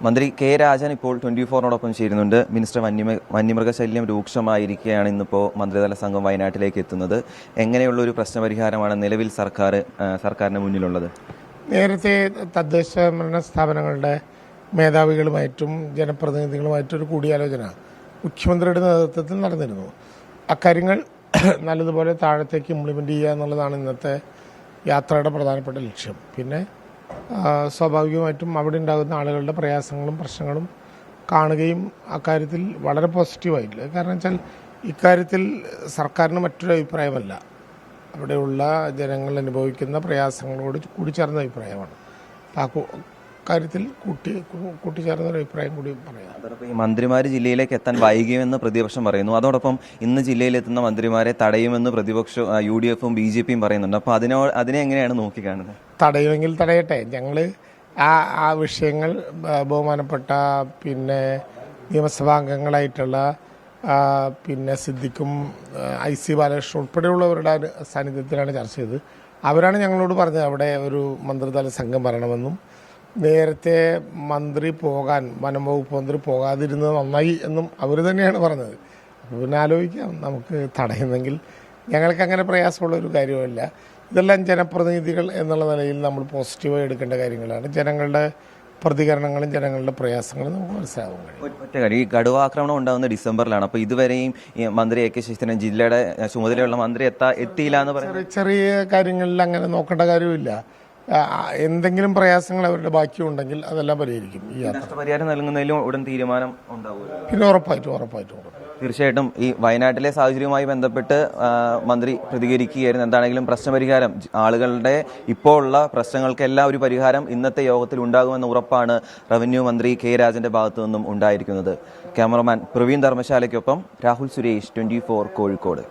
മന്ത്രി കെ രാജൻ ഇപ്പോൾ 24-നോടൊപ്പം ചേരുന്നുണ്ട്. മിനിസ്റ്റർ വന്യമൃഗശല്യം രൂക്ഷമായിരിക്കുകയാണ് ഇന്നിപ്പോൾ മന്ത്രിതല സംഘം വയനാട്ടിലേക്ക് എത്തുന്നത്. എങ്ങനെയുള്ള ഒരു പ്രശ്നപരിഹാരമാണ് നിലവിൽ സർക്കാരിന് മുന്നിലുള്ളത്? നേരത്തെ തദ്ദേശ ഭരണ സ്ഥാപനങ്ങളുടെ മേധാവികളുമായിട്ടും ജനപ്രതിനിധികളുമായിട്ടൊരു കൂടിയാലോചന മുഖ്യമന്ത്രിയുടെ നേതൃത്വത്തിൽ നടന്നിരുന്നു. അക്കാര്യങ്ങൾ നല്ലതുപോലെ താഴത്തേക്ക് ഇംപ്ലിമെൻ്റ് ചെയ്യുക എന്നുള്ളതാണ് ഇന്നത്തെ യാത്രയുടെ പ്രധാനപ്പെട്ട ലക്ഷ്യം. പിന്നെ സ്വാഭാവികമായിട്ടും അവിടെ ഉണ്ടാകുന്ന ആളുകളുടെ പ്രയാസങ്ങളും പ്രശ്നങ്ങളും കാണുകയും അക്കാര്യത്തിൽ വളരെ പോസിറ്റീവായിട്ടില്ല. കാരണം വെച്ചാൽ ഇക്കാര്യത്തിൽ സർക്കാരിന് മറ്റൊരു അഭിപ്രായമല്ല, അവിടെയുള്ള ജനങ്ങൾ അനുഭവിക്കുന്ന പ്രയാസങ്ങളോട് കൂടിച്ചേർന്ന അഭിപ്രായമാണ്. കാര്യത്തിൽ കൂട്ടിച്ചേർന്നൊരു അഭിപ്രായം കൂടി പറയാം. അതോടൊപ്പം ഈ മന്ത്രിമാർ ജില്ലയിലേക്ക് എത്താൻ വൈകിയുമെന്ന് പ്രതിപക്ഷം പറയുന്നു. അതോടൊപ്പം ഇന്ന് ജില്ലയിലെത്തുന്ന മന്ത്രിമാരെ തടയുമെന്ന് പ്രതിപക്ഷം UDFും BJPയും പറയുന്നുണ്ട്. അപ്പോൾ അതിനെ എങ്ങനെയാണ് നോക്കിക്കാണുന്നത്? തടയുമെങ്കിൽ തടയട്ടെ. ഞങ്ങൾ ആ വിഷയങ്ങൾ ബഹുമാനപ്പെട്ട നിയമസഭാംഗങ്ങളായിട്ടുള്ള സിദ്ദിഖും IC ബാലകൃഷ്ണൻ ഉൾപ്പെടെയുള്ളവരുടെ സാന്നിധ്യത്തിലാണ് ചർച്ച ചെയ്തത്. അവരാണ് ഞങ്ങളോട് പറഞ്ഞത് അവിടെ ഒരു മന്ത്രിതല സംഘം വരണമെന്നും നേരത്തെ വനം വകുപ്പ് മന്ത്രി പോകാതിരുന്നത് നന്നായി എന്നും അവർ തന്നെയാണ് പറഞ്ഞത്. അപ്പോൾ പിന്നെ ആലോചിക്കാം, നമുക്ക് തടയുന്നെങ്കിൽ ഞങ്ങൾക്ക് അങ്ങനെ പ്രയാസമുള്ളൊരു കാര്യമല്ല. ഇതെല്ലാം ജനപ്രതിനിധികൾ എന്നുള്ള നിലയിൽ നമ്മൾ പോസിറ്റീവായി എടുക്കേണ്ട കാര്യങ്ങളാണ്. ജനങ്ങളുടെ പ്രതികരണങ്ങളും ജനങ്ങളുടെ പ്രയാസങ്ങളും നമുക്ക് മനസ്സിലാവും. ഒറ്റ കാര്യം, ഈ കടുവാക്രമണം ഉണ്ടാകുന്ന ഡിസംബറിലാണ്. അപ്പോൾ ഇതുവരെയും മന്ത്രി AK ശശീന്ദ്രൻ ജില്ലയുടെ ചുമതലയുള്ള മന്ത്രി എത്തിയില്ല എന്ന് പറയുന്നത് ചെറിയ കാര്യങ്ങളിൽ അങ്ങനെ നോക്കേണ്ട കാര്യമില്ല. എന്തെങ്കിലും പ്രയാസങ്ങൾ അവരുടെ ബാക്കിയുണ്ടെങ്കിൽ അതെല്ലാം പരിഹരിക്കും. ഈ നഷ്ടപരിഹാരം നൽകുന്നതിലും ഉടൻ തീരുമാനം ഉണ്ടാവും. പിന്നെ ഉറപ്പായിട്ടും തീർച്ചയായിട്ടും ഈ വയനാട്ടിലെ സാഹചര്യവുമായി ബന്ധപ്പെട്ട് മന്ത്രി പ്രതികരിക്കുകയായിരുന്നു. എന്താണെങ്കിലും പ്രശ്നപരിഹാരം, ആളുകളുടെ ഇപ്പോൾ ഉള്ള പ്രശ്നങ്ങൾക്കെല്ലാം ഒരു പരിഹാരം ഇന്നത്തെ യോഗത്തിൽ ഉണ്ടാകുമെന്ന ഉറപ്പാണ് റവന്യൂ മന്ത്രി കെ രാജന്റെ ഭാഗത്തു നിന്നും ഉണ്ടായിരിക്കുന്നത്. ക്യാമറമാൻ പ്രവീൺ ധർമ്മശാലയ്ക്കൊപ്പം രാഹുൽ സുരേഷ്, 24 കോഴിക്കോട്.